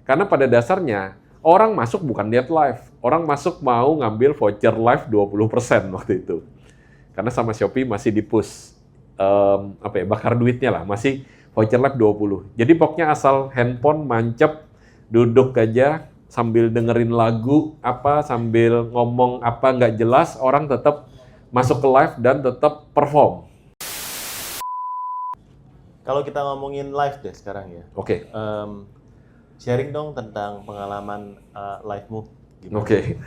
Karena pada dasarnya, orang masuk bukan lihat live. Orang masuk mau ngambil voucher live 20% waktu itu. Karena sama Shopee masih di-push, bakar duitnya lah. Masih voucher live 20. Jadi pokoknya asal handphone mancep, duduk aja, sambil dengerin lagu, sambil ngomong apa nggak jelas, orang tetap masuk ke live dan tetap perform. Kalau kita ngomongin live deh sekarang ya. Oke. Sharing dong tentang pengalaman live-mu. Oke.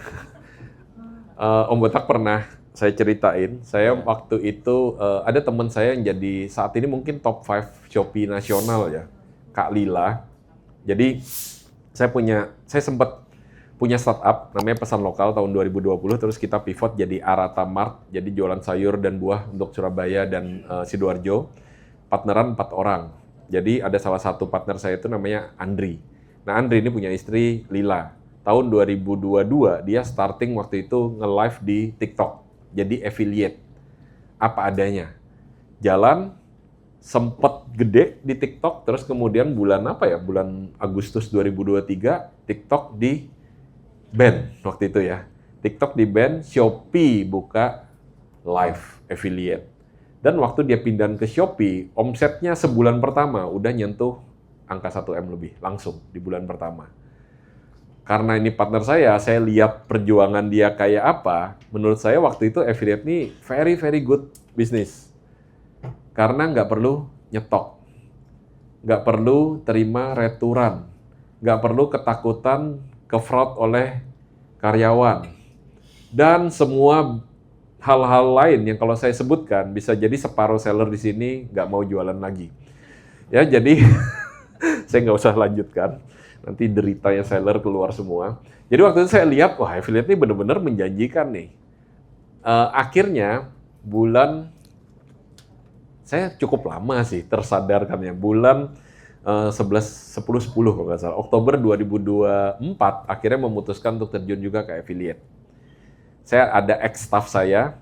Om Botak pernah saya ceritain, saya waktu itu ada teman saya yang jadi saat ini mungkin top 5 Shopee nasional ya, Kak Lila. Jadi saya sempat punya startup namanya Pesan Lokal tahun 2020, terus kita pivot jadi Arata Mart, jadi jualan sayur dan buah untuk Surabaya dan Sidoarjo. Partneran 4 orang. Jadi ada salah satu partner saya itu namanya Andri. Nah, Andri ini punya istri Lila. Tahun 2022 dia starting waktu itu nge-live di TikTok. Jadi affiliate. Apa adanya. Jalan sempet gede di TikTok, terus kemudian bulan Agustus 2023 TikTok di ban waktu itu ya. TikTok di ban, Shopee buka live affiliate. Dan waktu dia pindah ke Shopee, omsetnya sebulan pertama udah nyentuh angka 1M lebih langsung di bulan pertama. Karena ini partner saya lihat perjuangan dia kayak apa, menurut saya waktu itu affiliate ini very very good business. Karena nggak perlu nyetok, nggak perlu terima returan, nggak perlu ketakutan ke-fraud oleh karyawan, dan semua hal-hal lain yang kalau saya sebutkan bisa jadi separuh seller di sini nggak mau jualan lagi. Ya, jadi saya nggak usah lanjutkan. Nanti deritanya seller keluar semua. Jadi waktu itu saya lihat, wah affiliate ini benar-benar menjanjikan nih. Akhirnya saya cukup lama sih tersadarkan ya. Bulan 10-10 kalau nggak salah. Oktober 2024 akhirnya memutuskan untuk terjun juga ke affiliate. Saya ada ex-staff saya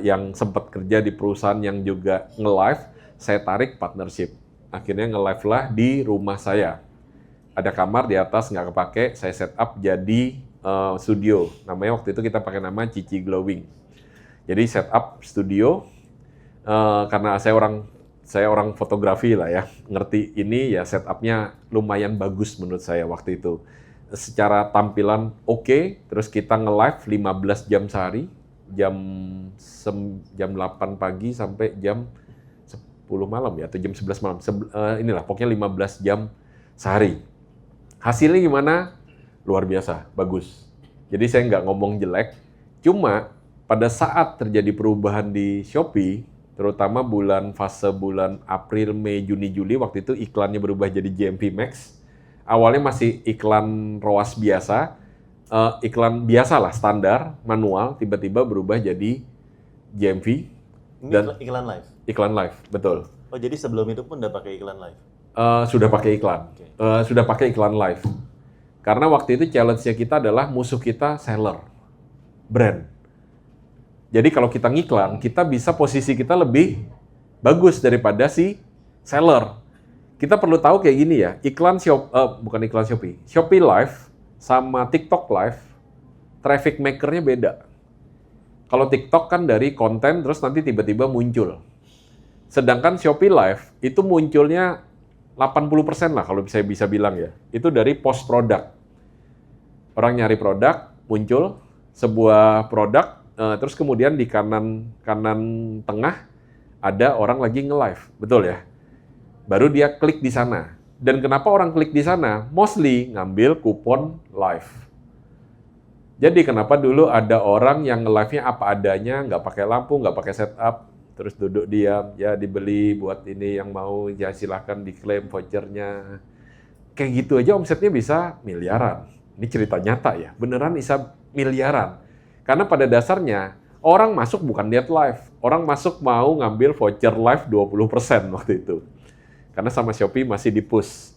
yang sempat kerja di perusahaan yang juga nge-live, saya tarik partnership. Akhirnya nge-live lah di rumah saya. Ada kamar di atas, nggak kepake, saya set up jadi studio. Namanya waktu itu kita pakai nama Cici Glowing. Jadi set up studio, karena saya orang fotografi lah ya, ngerti ini ya, set up-nya lumayan bagus menurut saya waktu itu. Secara tampilan oke, terus kita nge-live 15 jam sehari, jam 8 pagi sampai jam 10 malam ya, atau jam 11 malam. Inilah pokoknya 15 jam sehari. Hasilnya gimana? Luar biasa, bagus. Jadi saya nggak ngomong jelek, cuma pada saat terjadi perubahan di Shopee, terutama fase bulan April, Mei, Juni, Juli, waktu itu iklannya berubah jadi JMP Max. Awalnya masih iklan ROAS biasa, iklan biasa lah, standar, manual, tiba-tiba berubah jadi JMV. Ini iklan live? Iklan live, betul. Oh, jadi sebelum itu pun udah pakai iklan live? Sudah pakai iklan, sudah pakai iklan live. Karena waktu itu challenge-nya kita adalah musuh kita seller, brand. Jadi kalau kita ngiklan, kita bisa posisi kita lebih bagus daripada si seller. Kita perlu tahu kayak gini ya, bukan iklan Shopee. Shopee Live sama TikTok Live, traffic maker-nya beda. Kalau TikTok kan dari konten terus nanti tiba-tiba muncul. Sedangkan Shopee Live itu munculnya 80% lah kalau saya bisa bilang ya. Itu dari post product. Orang nyari produk, muncul sebuah produk, terus kemudian di kanan tengah ada orang lagi nge-live, betul ya? Baru dia klik di sana. Dan kenapa orang klik di sana? Mostly ngambil kupon live. Jadi kenapa dulu ada orang yang nge-live-nya apa adanya, nggak pakai lampu, nggak pakai setup, terus duduk diam, ya dibeli buat ini yang mau, ya silahkan diklaim vouchernya. Kayak gitu aja omsetnya bisa miliaran. Ini cerita nyata ya, beneran bisa miliaran. Karena pada dasarnya, orang masuk bukan lihat live. Orang masuk mau ngambil voucher live 20% waktu itu. Karena sama Shopee masih di-push,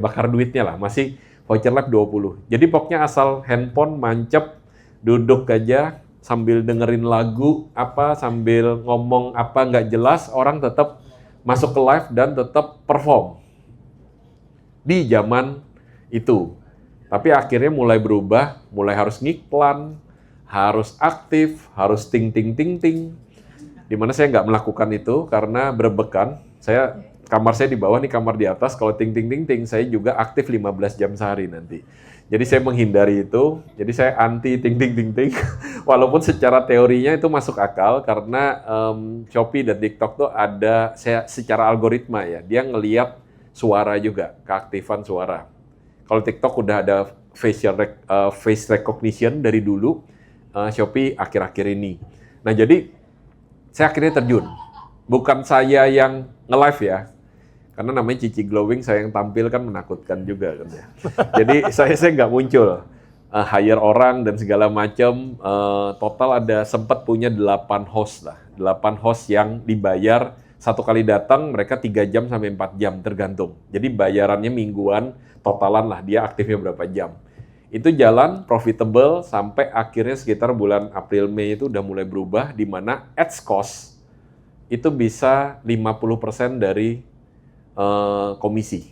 bakar duitnya lah, masih voucher live 20. Jadi pokoknya asal handphone mancep, duduk aja, sambil dengerin lagu, sambil ngomong nggak jelas, orang tetap masuk ke live dan tetap perform. di zaman itu. Tapi akhirnya mulai berubah, mulai harus ngiklan, harus aktif, harus ting ting ting ting. Dimana saya nggak melakukan itu karena berbekan. Kamar saya di bawah, nih kamar di atas. Kalau ting ting ting ting, saya juga aktif 15 jam sehari nanti. Jadi saya menghindari itu. Jadi saya anti ting ting ting ting. Walaupun secara teorinya itu masuk akal karena Shopee dan TikTok tuh ada secara algoritma ya. Dia ngelihat suara juga, keaktifan suara. Kalau TikTok udah ada face recognition dari dulu, Shopee akhir-akhir ini. Nah jadi saya akhirnya terjun. Bukan saya yang nge-live ya, karena namanya Cici Glowing, saya yang tampil kan menakutkan juga kan ya. Jadi saya nggak muncul, hire orang dan segala macam. Total ada sempat punya 8 host lah, 8 host yang dibayar satu kali datang mereka 3 jam sampai 4 jam tergantung. Jadi bayarannya mingguan, totalan lah dia aktifnya berapa jam. Itu jalan profitable sampai akhirnya sekitar bulan April Mei itu udah mulai berubah di mana ads cost itu bisa 50% dari komisi.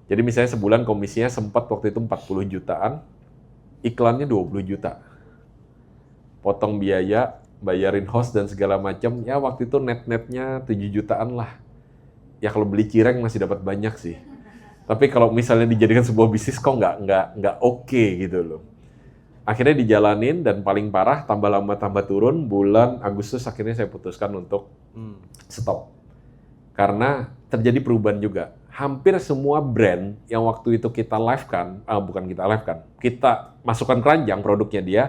Jadi misalnya sebulan komisinya sempat waktu itu 40 jutaan, iklannya 20 juta. Potong biaya, bayarin host dan segala macam, ya waktu itu net-netnya 7 jutaan lah. Ya kalau beli cireng masih dapat banyak sih. Tapi kalau misalnya dijadikan sebuah bisnis kok nggak oke gitu loh. Akhirnya dijalanin dan paling parah tambah lama tambah turun, bulan Agustus akhirnya saya putuskan untuk stop. Karena terjadi perubahan juga. Hampir semua brand yang waktu itu kita live kan, kita masukkan keranjang produknya dia,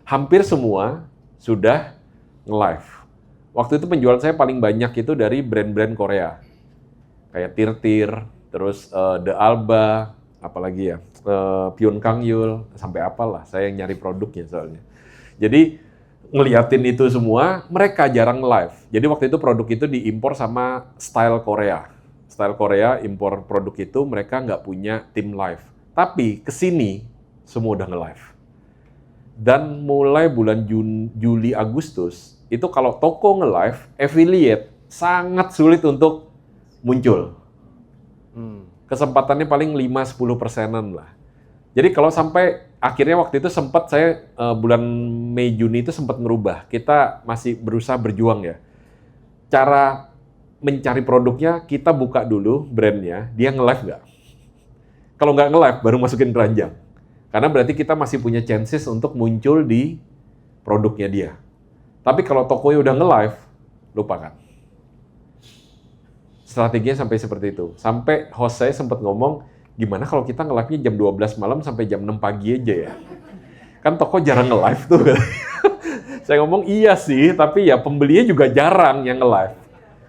hampir semua sudah nge-live. Waktu itu penjualan saya paling banyak itu dari brand-brand Korea. Kayak Tir, terus The Alba, apalagi ya, Pyeongkangyul, sampai apalah, saya yang nyari produknya soalnya. Jadi ngeliatin itu semua, mereka jarang live. Jadi waktu itu produk itu diimpor sama Style Korea. Style Korea impor produk itu, mereka nggak punya tim live. Tapi kesini semua udah nge-live. Dan mulai bulan Juli Agustus, itu kalau toko nge-live, affiliate sangat sulit untuk muncul. Kesempatannya paling 5-10%-an lah. Jadi kalau sampai akhirnya waktu itu sempat saya bulan Mei Juni itu sempat ngerubah. Kita masih berusaha berjuang ya. Cara mencari produknya kita buka dulu brandnya, dia nge-live nggak? Kalau nggak nge-live baru masukin keranjang. Karena berarti kita masih punya chances untuk muncul di produknya dia. Tapi kalau tokonya udah nge-live, lupakan. Strateginya sampai seperti itu. Sampai host saya sempat ngomong, gimana kalau kita nge-live-nya jam 12 malam sampai jam 6 pagi aja ya? Kan toko jarang nge-live tuh. Saya ngomong, iya sih, tapi ya pembelinya juga jarang yang nge-live.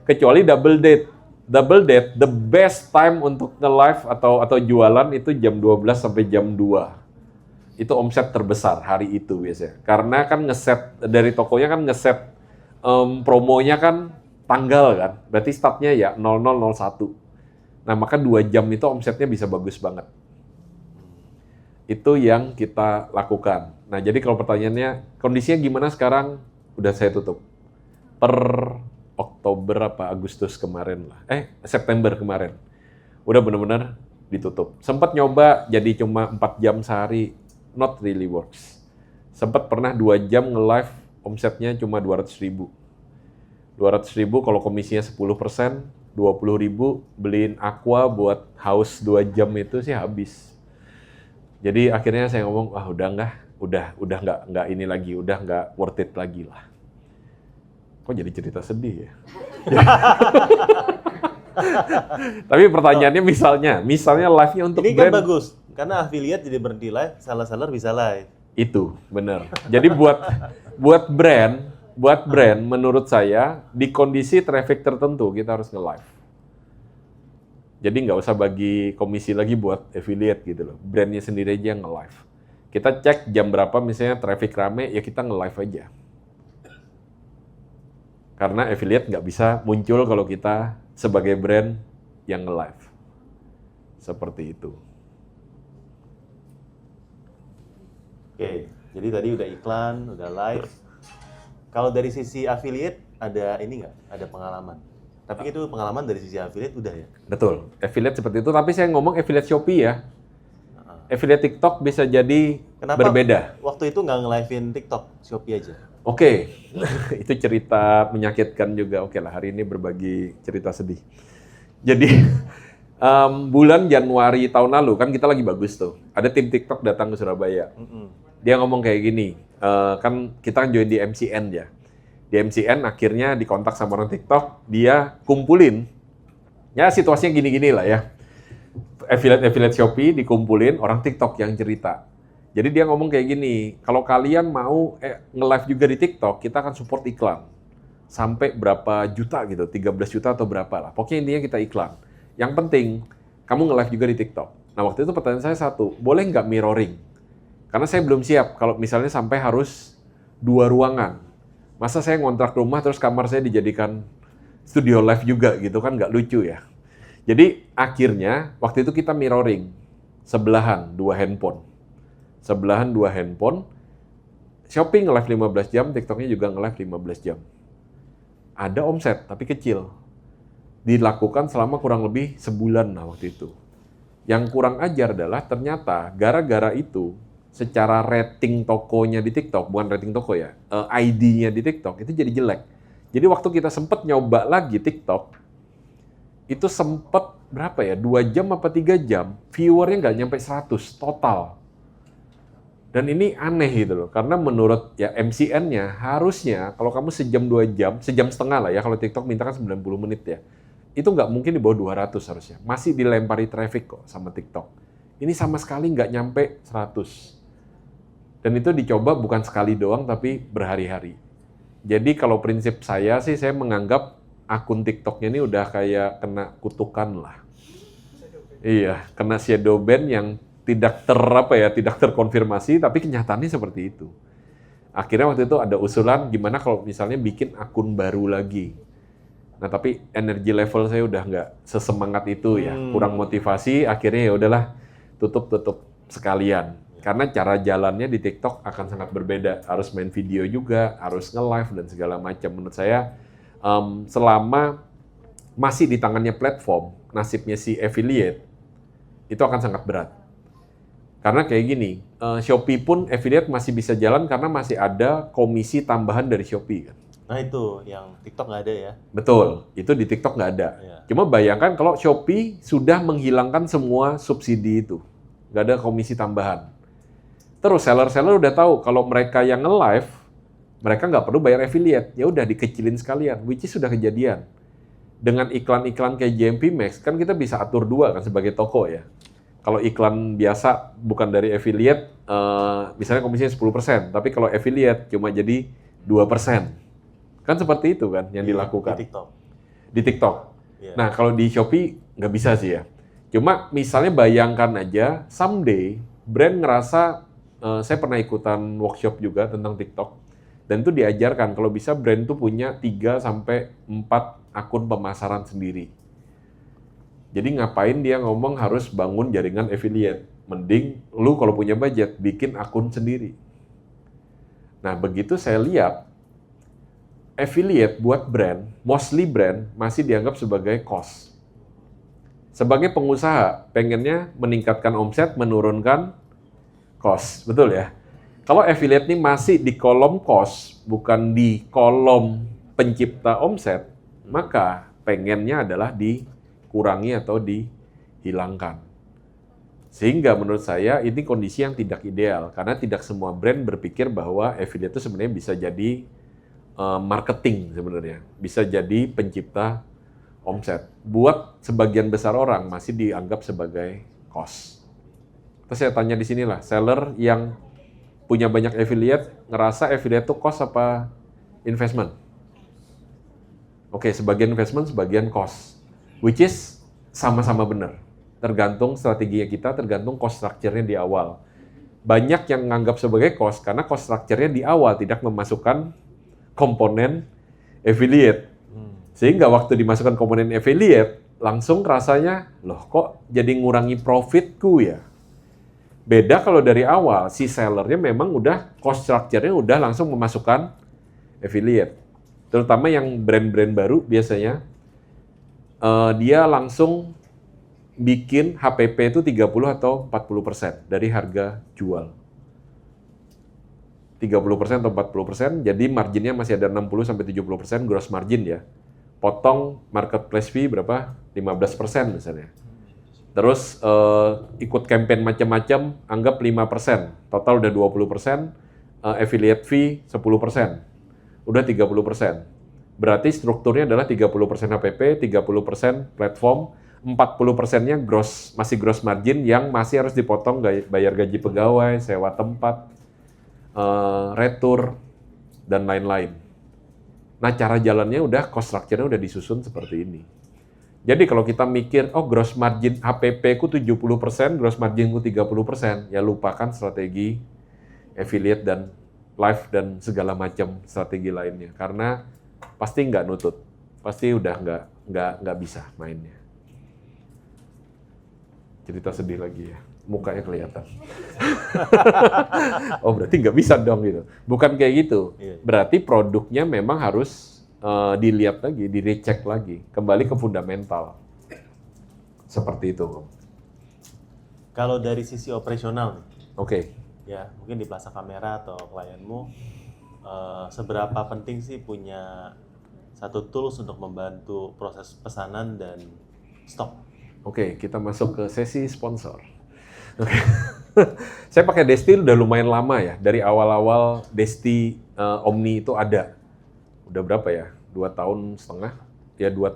Kecuali double date. Double date, the best time untuk nge-live atau jualan itu jam 12 sampai jam 2. Itu omset terbesar hari itu biasanya. Karena kan ngeset, dari tokonya kan ngeset promonya kan tanggal kan, berarti startnya ya 0001. Nah maka 2 jam itu omsetnya bisa bagus banget. Itu yang kita lakukan. Nah jadi kalau pertanyaannya, kondisinya gimana sekarang? Udah saya tutup. Per Oktober apa Agustus kemarin lah. September kemarin. Udah benar-benar ditutup. Sempat nyoba jadi cuma 4 jam sehari, not really works. Sempat pernah 2 jam nge-live, omsetnya cuma 200.000. 200.000 kalau komisinya 10%, 20.000 beliin aqua buat haus 2 jam itu sih habis. Jadi akhirnya saya ngomong, udah nggak ini lagi, udah nggak worth it lagi lah. Kok jadi cerita sedih ya? Tapi pertanyaannya misalnya live-nya untuk ini brand. kan bagus, karena affiliate jadi berhenti live, seller bisa live. Itu, benar. Jadi buat brand menurut saya di kondisi traffic tertentu kita harus nge-live. Jadi nggak usah bagi komisi lagi buat affiliate gitu loh. Brandnya sendiri aja nge-live. Kita cek jam berapa misalnya traffic rame, ya kita nge-live aja. Karena affiliate nggak bisa muncul kalau kita sebagai brand yang nge-live. Seperti itu. Oke, jadi tadi udah iklan, udah live. Kalau dari sisi affiliate, ada ini nggak? Ada pengalaman? Tapi itu pengalaman dari sisi affiliate udah ya? Betul, affiliate seperti itu. Tapi saya ngomong affiliate Shopee ya. Affiliate TikTok bisa jadi Kenapa berbeda. waktu itu nggak nge-live-in TikTok, Shopee aja? Oke, itu cerita menyakitkan juga. Oke lah, hari ini berbagi cerita sedih. Jadi, bulan Januari tahun lalu, kan kita lagi bagus tuh. Ada tim TikTok datang ke Surabaya. Dia ngomong kayak gini, kan kita join di MCN ya. Di MCN akhirnya dikontak sama orang TikTok, dia kumpulin. Ya situasinya gini-gini lah ya. Affiliate Shopee dikumpulin orang TikTok yang cerita. Jadi dia ngomong kayak gini, kalau kalian mau nge-live juga di TikTok, kita akan support iklan. Sampai berapa juta gitu, 13 juta atau berapa lah. Pokoknya intinya kita iklan. Yang penting, kamu nge-live juga di TikTok. Nah waktu itu pertanyaan saya satu, boleh nggak mirroring? Karena saya belum siap kalau misalnya sampai harus 2 ruangan. Masa saya ngontrak rumah terus kamar saya dijadikan studio live juga gitu kan nggak lucu ya. Jadi akhirnya waktu itu kita mirroring. Sebelahan 2 handphone. Sebelahan 2 handphone. Shopee nge-live 15 jam, TikToknya juga nge-live 15 jam. Ada omset tapi kecil. Dilakukan selama kurang lebih sebulan lah waktu itu. Yang kurang ajar adalah ternyata gara-gara itu secara rating tokonya di TikTok, bukan rating toko ya, ID-nya di TikTok itu jadi jelek. Jadi waktu kita sempet nyoba lagi TikTok, itu sempet berapa ya, 2 jam apa 3 jam, viewernya nggak nyampe 100 total. Dan ini aneh gitu loh, karena menurut ya MCN-nya harusnya kalau kamu sejam 2 jam, sejam setengah lah ya, kalau TikTok minta kan 90 menit ya, itu nggak mungkin di bawah 200 harusnya. Masih dilempari traffic kok sama TikTok. Ini sama sekali nggak nyampe 100. Dan itu dicoba bukan sekali doang, tapi berhari-hari. Jadi kalau prinsip saya sih, saya menganggap akun TikToknya ini udah kayak kena kutukan lah. Iya, kena shadow ban yang tidak tidak terkonfirmasi, tapi kenyataannya seperti itu. Akhirnya waktu itu ada usulan gimana kalau misalnya bikin akun baru lagi. Nah tapi energi level saya udah nggak sesemangat itu ya, kurang motivasi. Akhirnya ya udahlah tutup sekalian. Karena cara jalannya di TikTok akan sangat berbeda. Harus main video juga, harus nge-live dan segala macam. Menurut saya, selama masih di tangannya platform, nasibnya si affiliate, itu akan sangat berat. Karena kayak gini, Shopee pun affiliate masih bisa jalan karena masih ada komisi tambahan dari Shopee. Kan? Nah itu, yang TikTok nggak ada ya? Betul, itu di TikTok nggak ada. Ya. Cuma bayangkan kalau Shopee sudah menghilangkan semua subsidi itu. Nggak ada komisi tambahan. Terus seller-seller udah tahu kalau mereka yang nge-live, mereka nggak perlu bayar affiliate. Ya udah dikecilin sekalian, which is sudah kejadian. Dengan iklan-iklan kayak JMP Max, kan kita bisa atur 2 kan sebagai toko ya. Kalau iklan biasa bukan dari affiliate, misalnya komisinya 10%, tapi kalau affiliate cuma jadi 2%. Kan seperti itu kan yang dilakukan. Di TikTok. Di TikTok. Yeah. Nah kalau di Shopee nggak bisa sih ya. Cuma misalnya bayangkan aja, someday brand ngerasa, saya pernah ikutan workshop juga tentang TikTok, dan itu diajarkan kalau bisa brand tuh punya 3-4 akun pemasaran sendiri. Jadi ngapain dia ngomong harus bangun jaringan affiliate? Mending lu kalau punya budget, bikin akun sendiri. Nah begitu saya lihat, affiliate buat brand, mostly brand, masih dianggap sebagai cost. Sebagai pengusaha, pengennya meningkatkan omset, menurunkan cost, betul ya? Kalau affiliate ini masih di kolom cost, bukan di kolom pencipta omset, maka pengennya adalah dikurangi atau dihilangkan. Sehingga menurut saya ini kondisi yang tidak ideal, karena tidak semua brand berpikir bahwa affiliate itu sebenarnya bisa jadi marketing sebenarnya, bisa jadi pencipta omset. Buat sebagian besar orang masih dianggap sebagai cost. Terus saya tanya di sinilah, seller yang punya banyak affiliate, ngerasa affiliate itu cost apa investment? Oke, sebagian investment, sebagian cost. Which is sama-sama benar. Tergantung strateginya kita, tergantung cost structure-nya di awal. Banyak yang menganggap sebagai cost, karena cost structure-nya di awal tidak memasukkan komponen affiliate. Sehingga waktu dimasukkan komponen affiliate, langsung rasanya, loh kok jadi ngurangi profitku ya? Beda kalau dari awal, si sellernya memang udah cost structure-nya udah langsung memasukkan affiliate. Terutama yang brand-brand baru biasanya, dia langsung bikin HPP itu 30 atau 40% dari harga jual. 30% atau 40%, jadi marginnya masih ada 60-70% gross margin ya. Potong marketplace fee berapa? 15% misalnya. Terus ikut campaign macam-macam, anggap 5%. Total udah 20%, affiliate fee 10%. Udah 30%. Berarti strukturnya adalah 30% HPP, 30% platform, 40%-nya masih gross margin yang masih harus dipotong bayar gaji pegawai, sewa tempat, retur, dan lain-lain. Nah, cara jalannya cost structure-nya udah disusun seperti ini. Jadi kalau kita mikir, gross margin HPP ku 70%, gross margin ku 30%, ya lupakan strategi affiliate dan live dan segala macam strategi lainnya. Karena pasti nggak nutut, pasti udah nggak bisa mainnya. Cerita sedih lagi ya, mukanya kelihatan. Berarti nggak bisa dong gitu. Bukan kayak gitu. Berarti produknya memang harus dilihat lagi, direcek lagi, kembali ke fundamental. Seperti itu. Kalau dari sisi operasional, Oke. Ya mungkin di Plaza Kamera atau klienmu, seberapa penting sih punya satu tools untuk membantu proses pesanan dan stok? Oke, kita masuk ke sesi sponsor. Oke. Saya pakai Desti udah lumayan lama ya. Dari awal-awal Desti Omni itu ada. Udah berapa ya? 2,5 tahun? Ya 2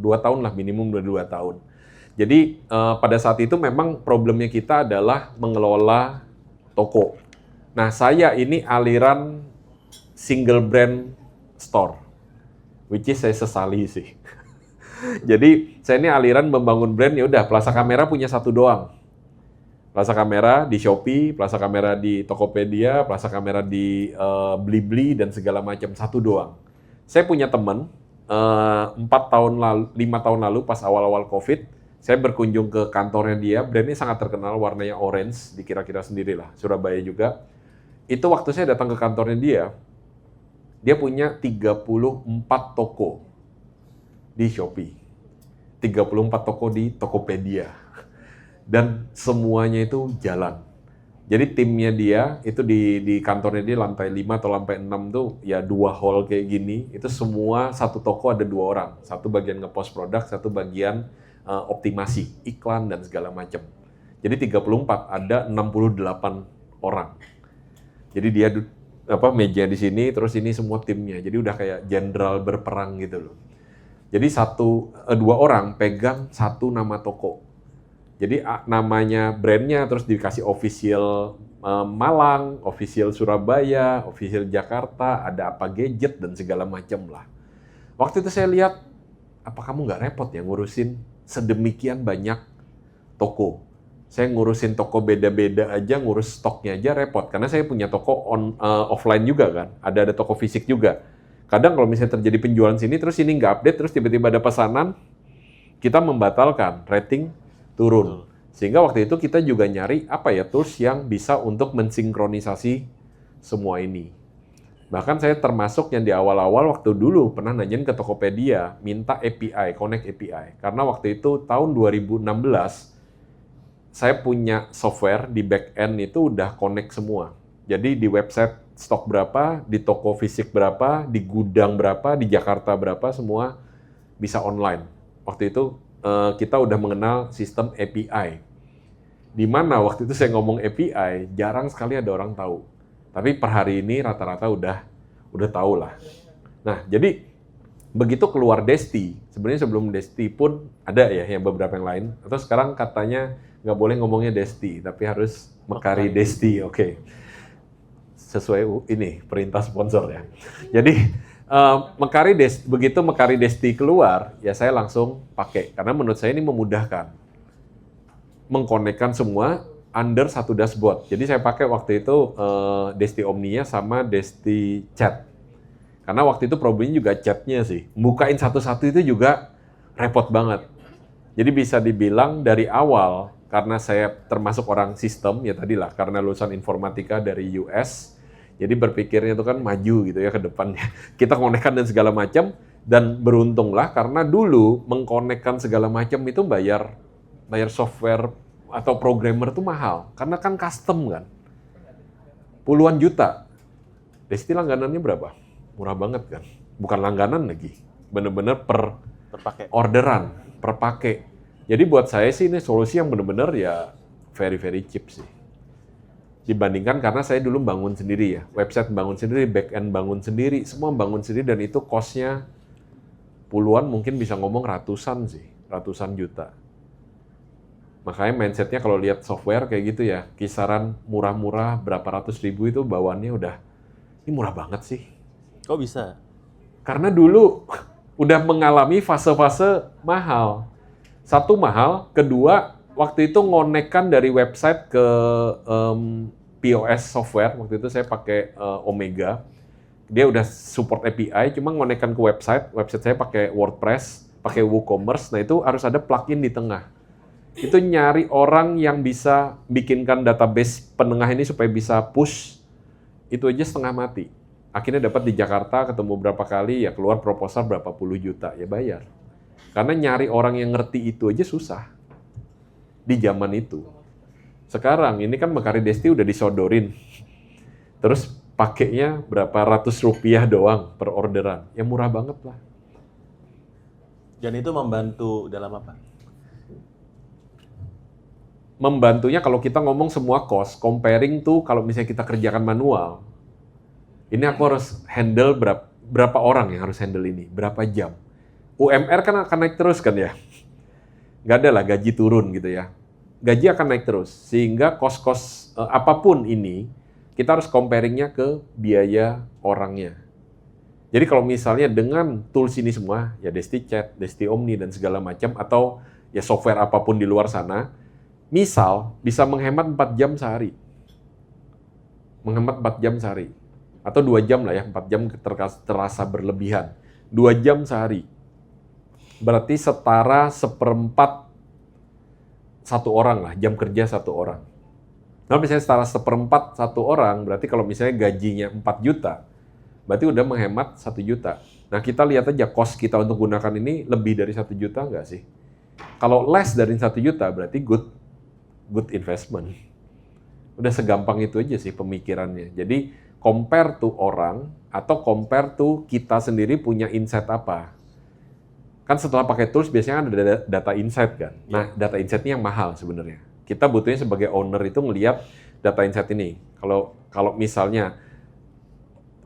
tahun lah, minimum udah 2 tahun. Jadi pada saat itu memang problemnya kita adalah mengelola toko. Nah, saya ini aliran single brand store. Which is saya sesali sih. Jadi saya ini aliran membangun brand, ya udah Plaza Kamera punya satu doang. Plaza Kamera di Shopee, Plaza Kamera di Tokopedia, Plaza Kamera di Blibli dan segala macam, satu doang. Saya punya teman 5 tahun lalu pas awal-awal Covid, saya berkunjung ke kantornya dia, brandnya sangat terkenal, warnanya orange, dikira-kira sendirilah, Surabaya juga. Itu waktu saya datang ke kantornya dia punya 34 toko di Shopee, 34 toko di Tokopedia, dan semuanya itu jalan. Jadi timnya dia, itu di kantornya dia lantai 5 atau lantai 6 tuh, ya 2 hall kayak gini, itu semua satu toko ada 2 orang. Satu bagian nge-post produk, satu bagian optimasi, iklan, dan segala macam. Jadi 34, ada 68 orang. Jadi dia meja di sini, terus ini semua timnya. Jadi udah kayak jenderal berperang gitu loh. Jadi 2 orang pegang satu nama toko. Jadi namanya brandnya terus dikasih official Malang, official Surabaya, official Jakarta, ada apa gadget dan segala macam lah. Waktu itu saya lihat, apa kamu nggak repot ya ngurusin sedemikian banyak toko? Saya ngurusin toko beda-beda aja, ngurus stoknya aja repot. Karena saya punya toko offline juga kan, ada toko fisik juga. Kadang kalau misalnya terjadi penjualan sini, terus ini nggak update, terus tiba-tiba ada pesanan, kita membatalkan, rating turun. Sehingga waktu itu kita juga nyari tools yang bisa untuk mensinkronisasi semua ini. Bahkan saya termasuk yang di awal-awal waktu dulu pernah nanyain ke Tokopedia, minta API, connect API. Karena waktu itu tahun 2016, saya punya software di back-end itu udah connect semua. Jadi di website stok berapa, di toko fisik berapa, di gudang berapa, di Jakarta berapa, semua bisa online. Waktu itu kita udah mengenal sistem API. Di mana waktu itu saya ngomong API, jarang sekali ada orang tahu. Tapi per hari ini rata-rata udah tahu lah. Nah, jadi begitu keluar Desti, sebenarnya sebelum Desti pun ada ya yang beberapa yang lain. Atau sekarang katanya nggak boleh ngomongnya Desti, tapi harus Mekari Desti, oke. Sesuai ini perintah sponsor ya. Jadi begitu Mekari Desti keluar, ya saya langsung pakai karena menurut saya ini memudahkan mengkonekkan semua under satu dashboard. Jadi saya pakai waktu itu Desti Omnia sama Desti Chat. Karena waktu itu problemnya juga chatnya sih. Bukain satu-satu itu juga repot banget. Jadi bisa dibilang dari awal karena saya termasuk orang sistem ya tadilah karena lulusan informatika dari US. Jadi berpikirnya itu kan maju gitu ya ke depannya. Kita konekkan dan segala macam. Dan beruntunglah karena dulu mengkonekkan segala macam itu bayar software atau programmer itu mahal. Karena kan custom kan. Puluhan juta. Desti langganannya berapa? Murah banget kan. Bukan langganan lagi. Bener-bener per Terpakai. orderan, per pakai. Jadi buat saya sih ini solusi yang bener-bener ya very very cheap sih. Dibandingkan karena saya dulu bangun sendiri ya. Website bangun sendiri, back-end bangun sendiri, semua bangun sendiri dan itu cost-nya puluhan, mungkin bisa ngomong ratusan sih, ratusan juta. Makanya mindset-nya kalau lihat software kayak gitu ya, kisaran murah-murah berapa ratus ribu itu bawaannya udah, ini murah banget sih. Kok bisa? Karena dulu udah mengalami fase-fase mahal. Satu mahal, kedua waktu itu ngonekkan dari website ke POS software, waktu itu saya pakai Omega. Dia udah support API, cuma ngonekkan ke website saya pakai WordPress, pakai WooCommerce, nah itu harus ada plugin di tengah. Itu nyari orang yang bisa bikinkan database penengah ini supaya bisa push, itu aja setengah mati. Akhirnya dapat di Jakarta, ketemu berapa kali, ya keluar proposal berapa puluh juta, ya bayar. Karena nyari orang yang ngerti itu aja susah. Di zaman itu. Sekarang, ini kan Mekarin Desti udah disodorin. Terus pakainya berapa ratus rupiah doang per orderan. Ya murah banget lah. Dan itu membantu dalam apa? Membantunya kalau kita ngomong semua cost, comparing tuh kalau misalnya kita kerjakan manual, ini aku harus handle berapa orang yang harus handle ini, berapa jam. UMR kan akan naik terus kan ya. Nggak ada lah gaji turun gitu ya. Gaji akan naik terus, sehingga kos-kos apapun ini, kita harus comparingnya ke biaya orangnya. Jadi kalau misalnya dengan tools ini semua, ya Desti Chat, Desti Omni, dan segala macam, atau ya software apapun di luar sana, misal bisa menghemat 4 jam sehari. Menghemat 4 jam sehari. Atau 2 jam lah ya, 4 jam terasa berlebihan. 2 jam sehari. Berarti setara 1/4 satu orang lah, jam kerja satu orang. Nah, misalnya setara 1/4 satu orang, berarti kalau misalnya gajinya 4 juta, berarti udah menghemat 1 juta. Nah, kita lihat aja cost kita untuk gunakan ini lebih dari 1 juta nggak sih? Kalau less dari 1 juta, berarti good investment. Udah segampang itu aja sih pemikirannya. Jadi, compare to orang, atau compare to kita sendiri punya insight apa. Kan setelah pakai tools biasanya ada data insight kan. Nah, data insight ini yang mahal sebenarnya. Kita butuhnya sebagai owner itu ngelihat data insight ini. Kalau misalnya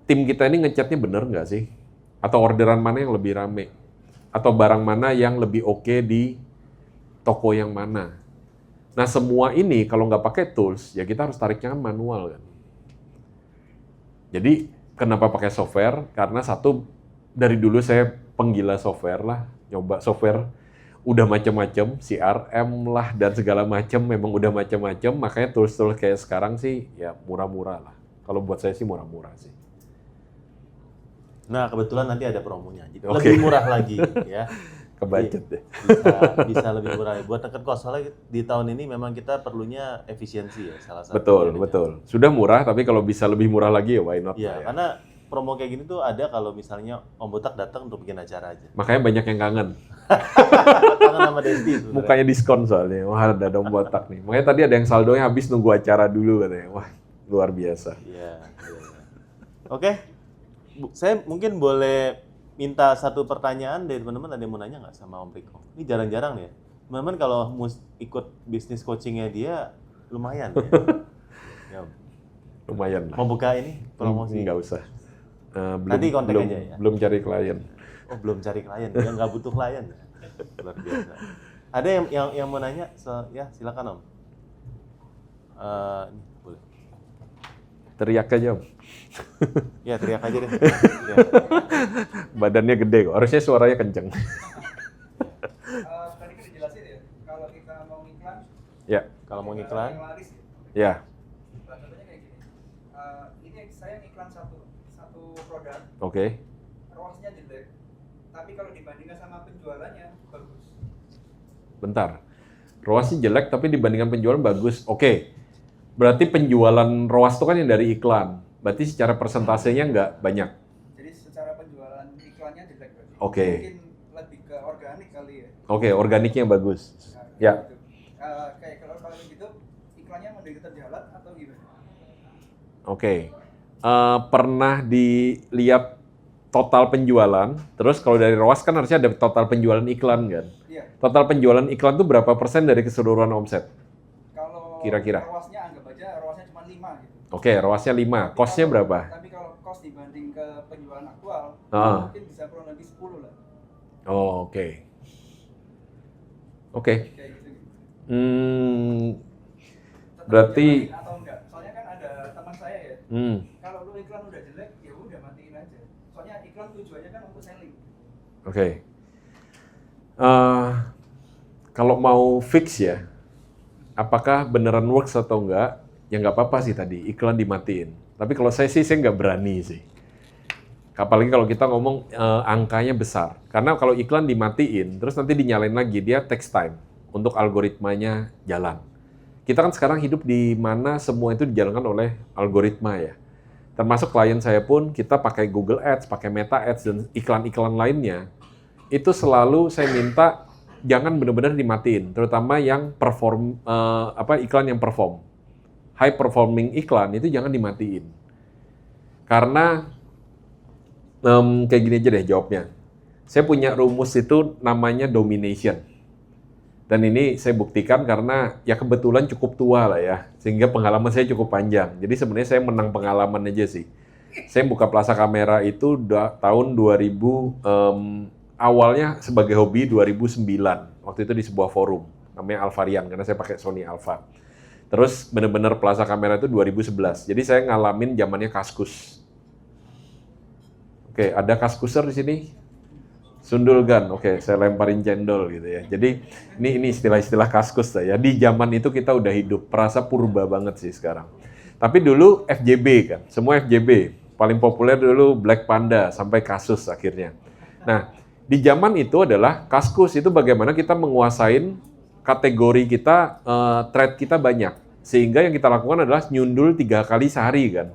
tim kita ini ngechatnya bener nggak sih? Atau orderan mana yang lebih rame? Atau barang mana yang lebih oke di toko yang mana? Nah, semua ini kalau nggak pakai tools, ya kita harus tariknya kan manual kan. Jadi, kenapa pakai software? Karena satu, dari dulu saya penggila software lah, nyoba software udah macam-macam, CRM lah dan segala macam, memang udah macam-macam, makanya tools-tools kayak sekarang sih ya murah-murah lah. Kalau buat saya sih murah-murah sih. Nah, kebetulan nanti ada promonya, jadi Oke. lebih murah lagi ya. Kebudget deh. Bisa lebih murah. Buat tekan cost, soalnya di tahun ini memang kita perlunya efisiensi ya, salah satu. Betul. Sudah murah, tapi kalau bisa lebih murah lagi ya why not Iya, lah ya. karena promo kayak gini tuh ada kalau misalnya Om Botak datang untuk bikin acara aja. Makanya banyak yang kangen. Kangen sama Desti sebenarnya. Mukanya diskon soalnya. Wah, ada Om Botak nih. Makanya tadi ada yang saldonya habis nunggu acara dulu katanya. Wah, luar biasa. Iya. Oke, saya mungkin boleh minta satu pertanyaan dari teman-teman, ada yang mau nanya nggak sama Om Riko? Ini jarang-jarang ya. Teman-teman kalau ikut bisnis coachingnya dia lumayan ya. Ya, Lumayan lah. mau buka ini promosi? Nggak usah. Nanti kontak aja ya. Belum cari klien. Oh, belum cari klien, dia nggak butuh klien. Luar biasa. Ada yang mau nanya? Ya, silakan Om. Ini, boleh. Teriak aja, Om. Ya, teriak aja deh. Ya. Badannya gede kok. Harusnya suaranya kenceng. Tadi kan dijelasin ya, kalau kita mau iklan, Ya. Kalau mau ngiklan, yang laris ya. Ya. Contohnya kayak gini. Ini saya ngiklan satu produk, Oke. ROAS-nya jelek, tapi kalau dibandingkan sama penjualannya bagus. Bentar. ROAS-nya jelek tapi dibandingkan penjualan bagus. Oke. Berarti penjualan ROAS itu kan yang dari iklan. Berarti secara persentasenya nggak banyak. Jadi secara penjualan iklannya jelek berarti. Oke. Mungkin lebih ke organik kali ya. Oke, organiknya bagus. Nah, Ya. gitu. Kayak kalau gitu iklannya mau dikejar jalan atau gimana? Oke. Pernah dilihat total penjualan, terus kalau dari ROAS kan harusnya ada total penjualan iklan kan? Iya. Total penjualan iklan itu berapa persen dari keseluruhan omset? Kalau Kira-kira. ROAS-nya anggap aja ROAS-nya cuma 5 gitu. Oke, ROAS-nya 5. Cost-nya berapa? Tapi kalau cost dibanding ke penjualan aktual, mungkin bisa kurang lebih 10 lah. Oh, oke. Oke. Kayak gitu. Tetap Berarti dijalanin atau enggak? Soalnya kan ada teman saya ya. Kalau lu iklan udah jelek, ya udah matiin aja. Soalnya iklan tujuannya kan untuk selling. oke. Kalau mau fix ya, apakah beneran works atau enggak? Ya nggak apa-apa sih tadi, iklan dimatiin. Tapi kalau saya nggak berani sih. Apalagi kalau kita ngomong angkanya besar. Karena kalau iklan dimatiin, terus nanti dinyalain lagi, dia takes time untuk algoritmanya jalan. Kita kan sekarang hidup di mana semua itu dijalankan oleh algoritma ya. Termasuk klien saya pun, kita pakai Google Ads, pakai Meta Ads, dan iklan-iklan lainnya. Itu selalu saya minta jangan benar-benar dimatiin, terutama yang iklan yang perform. High performing iklan itu jangan dimatiin. Karena kayak gini aja deh jawabnya. Saya punya rumus itu namanya domination. Dan ini saya buktikan karena ya kebetulan cukup tua lah ya. Sehingga pengalaman saya cukup panjang. Jadi sebenarnya saya menang pengalaman aja sih. Saya buka Plaza Kamera itu tahun 2000, awalnya sebagai hobi 2009. Waktu itu di sebuah forum. Namanya Alvarian, karena saya pakai Sony Alpha. Terus benar-benar Plaza Kamera itu 2011. Jadi saya ngalamin zamannya Kaskus. Oke, ada Kaskuser di sini? Sundul Gun, oke, saya lemparin cendol gitu ya. Jadi ini istilah-istilah Kaskus ya. Di zaman itu kita udah hidup, perasa purba banget sih sekarang. Tapi dulu FJB kan, semua FJB. Paling populer dulu Black Panda sampai Kasus akhirnya. Nah, di zaman itu adalah Kaskus itu bagaimana kita menguasain kategori kita, thread kita banyak. Sehingga yang kita lakukan adalah nyundul 3 kali sehari kan.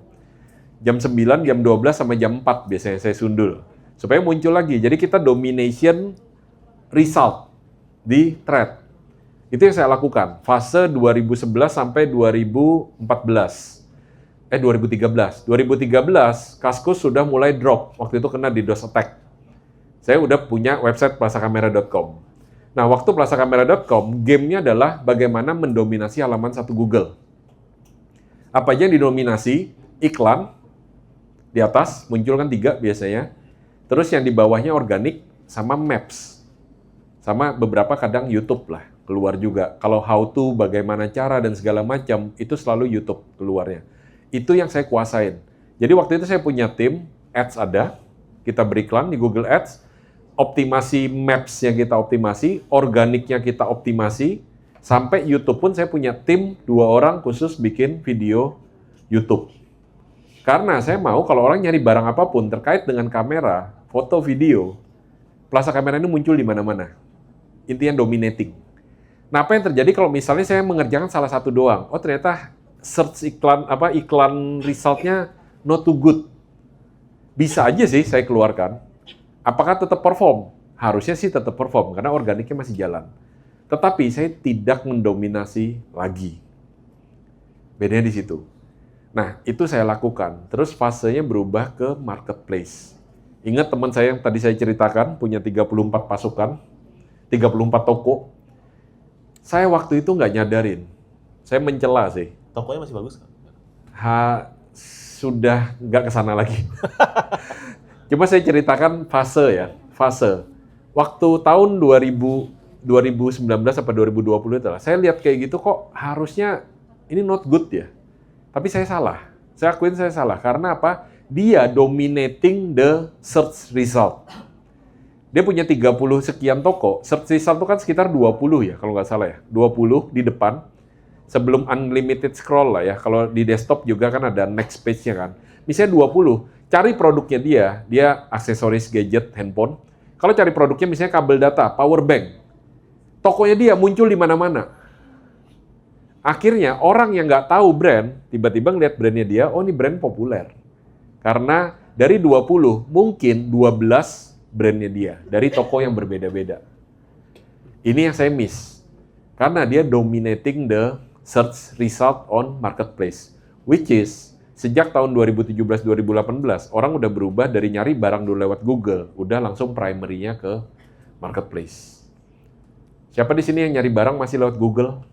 Jam 9, jam 12, sama jam 4 biasanya saya sundul. Supaya muncul lagi. Jadi kita domination result di thread. Itu yang saya lakukan. Fase 2011 sampai 2014. 2013. 2013, Kaskus sudah mulai drop. Waktu itu kena DDoS attack. Saya udah punya website plazakamera.com. Nah, waktu plazakamera.com, gamenya adalah bagaimana mendominasi halaman satu Google. Apa aja yang didominasi? Iklan. Di atas muncul kan 3 biasanya. Terus yang di bawahnya organik sama maps. Sama beberapa kadang YouTube lah keluar juga. Kalau how to, bagaimana cara dan segala macam, itu selalu YouTube keluarnya. Itu yang saya kuasain. Jadi waktu itu saya punya tim, ads ada, kita beriklan di Google Ads, optimasi maps yang kita optimasi, organiknya kita optimasi, sampai YouTube pun saya punya tim 2 orang khusus bikin video YouTube. Karena saya mau kalau orang nyari barang apapun terkait dengan kamera, foto, video, Plaza Kamera ini muncul di mana-mana. Intinya dominating. Nah, apa yang terjadi kalau misalnya saya mengerjakan salah satu doang? Oh, ternyata search iklan resultnya not too good. Bisa aja sih saya keluarkan. Apakah tetap perform? Harusnya sih tetap perform karena organiknya masih jalan. Tetapi saya tidak mendominasi lagi. Bedanya di situ. Nah, itu saya lakukan. Terus fasenya berubah ke marketplace. Ingat teman saya yang tadi saya ceritakan, punya 34 pasukan, 34 toko. Saya waktu itu nggak nyadarin. Saya mencela sih. Tokonya masih bagus kan? Sudah nggak kesana lagi. Coba saya ceritakan fase ya. Fase. Waktu tahun 2019 atau 2020 itu lah, saya lihat kayak gitu kok harusnya ini not good ya. Tapi saya salah. Saya akuin saya salah. Karena apa? Dia dominating the search result. Dia punya 30 sekian toko. Search result itu kan sekitar 20 ya, kalau nggak salah ya. 20 di depan. Sebelum unlimited scroll lah ya. Kalau di desktop juga kan ada next page-nya kan. Misalnya 20. Cari produknya dia aksesoris gadget, handphone. Kalau cari produknya misalnya kabel data, power bank. Tokonya dia muncul di mana-mana. Akhirnya orang yang nggak tahu brand, tiba-tiba ngeliat brandnya dia, oh ini brand populer. Karena dari 20, mungkin 12 brandnya dia dari toko yang berbeda-beda. Ini yang saya miss. Karena dia dominating the search result on marketplace. Which is, sejak tahun 2017-2018, orang udah berubah dari nyari barang dulu lewat Google, udah langsung primary-nya ke marketplace. Siapa di sini yang nyari barang masih lewat Google?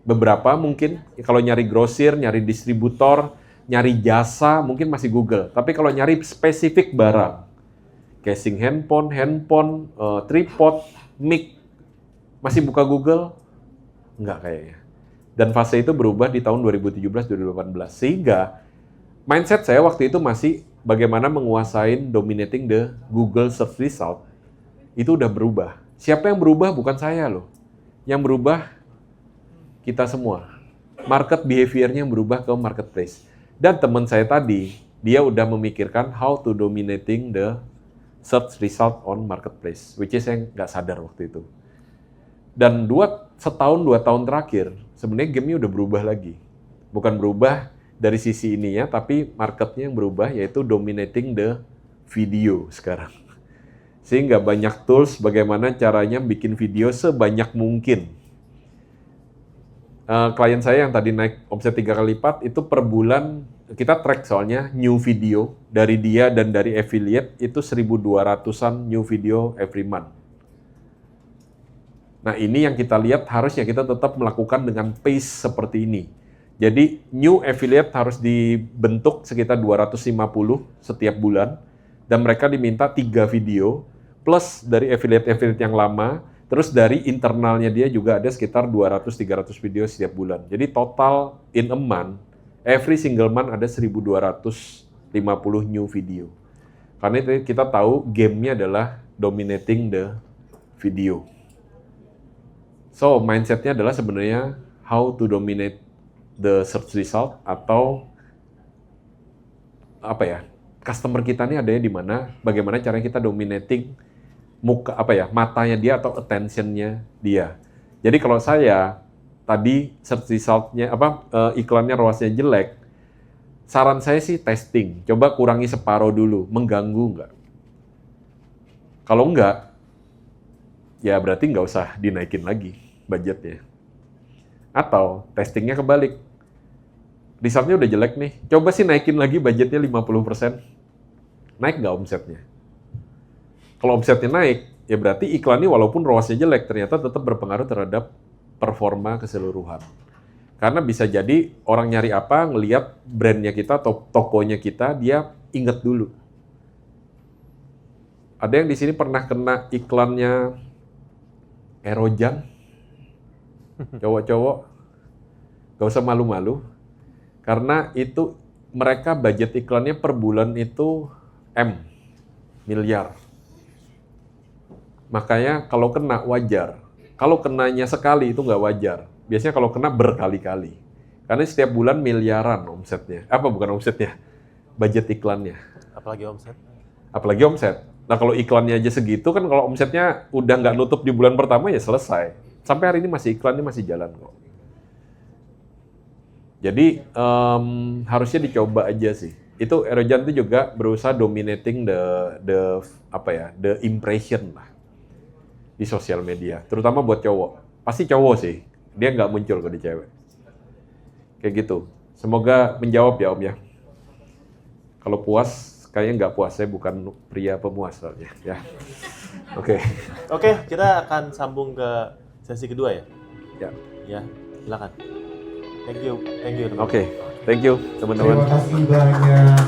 Beberapa mungkin, kalau nyari grosir, nyari distributor, nyari jasa, mungkin masih Google. Tapi kalau nyari spesifik barang, casing handphone, tripod, mic, masih buka Google? Enggak kayaknya. Dan fase itu berubah di tahun 2017-2018. Sehingga mindset saya waktu itu masih bagaimana menguasain dominating the Google search result. Itu udah berubah. Siapa yang berubah? Bukan saya loh. Yang berubah kita semua. Market behavior-nya yang berubah ke marketplace. Dan teman saya tadi, dia udah memikirkan how to dominating the search result on marketplace. Which is saya nggak sadar waktu itu. Dan setahun 2 tahun terakhir, sebenarnya game-nya udah berubah lagi. Bukan berubah dari sisi ininya, tapi marketnya yang berubah, yaitu dominating the video sekarang. Sehingga banyak tools bagaimana caranya bikin video sebanyak mungkin. Klien saya yang tadi naik omset 3 kali lipat, itu per bulan, kita track soalnya new video dari dia dan dari affiliate, itu 1.200-an new video every month. Nah, ini yang kita lihat harusnya kita tetap melakukan dengan pace seperti ini. Jadi, new affiliate harus dibentuk sekitar 250 setiap bulan, dan mereka diminta 3 video, plus dari affiliate-affiliate yang lama, terus dari internalnya dia juga ada sekitar 200-300 video setiap bulan. Jadi, total in a month, every single month ada 1.250 new video. Karena itu kita tahu game-nya adalah dominating the video. So, mindset-nya adalah sebenarnya how to dominate the search result atau customer kita ini adanya di mana, bagaimana caranya kita dominating matanya dia atau attention-nya dia. Jadi kalau saya tadi search result-nya iklannya ROAS-nya jelek, saran saya sih testing, coba kurangi separuh dulu, mengganggu nggak? Kalau nggak, ya berarti nggak usah dinaikin lagi budgetnya. Atau testingnya kebalik. Resultnya udah jelek nih, coba sih naikin lagi budgetnya 50%. Naik nggak omsetnya? Kalau omsetnya naik, ya berarti iklannya walaupun ROAS-nya jelek, ternyata tetap berpengaruh terhadap performa keseluruhan. Karena bisa jadi orang nyari apa, ngelihat brandnya kita atau tokonya kita, dia inget dulu. Ada yang di sini pernah kena iklannya Erojan? Cowok-cowok, gak usah malu-malu, karena itu mereka budget iklannya per bulan itu miliar. Makanya kalau kena wajar, kalau kenanya sekali itu nggak wajar. Biasanya kalau kena berkali-kali, karena setiap bulan miliaran omsetnya. Bukan omsetnya, budget iklannya. Apalagi omset. Nah kalau iklannya aja segitu kan, kalau omsetnya udah nggak nutup di bulan pertama ya selesai. Sampai hari ini iklannya masih jalan kok. Jadi harusnya dicoba aja sih. Itu Erojan itu juga berusaha dominating the impression lah di sosial media, terutama buat cowok. Pasti cowok sih, dia nggak muncul kalau di cewek. Kayak gitu. Semoga menjawab ya Om ya. Kalau puas, kayaknya nggak puas, saya bukan pria pemuas soalnya. Ya. Oke, kita akan sambung ke sesi kedua ya? Ya, silakan. Thank you teman-teman. Oke, thank you teman-teman. Terima kasih banyak.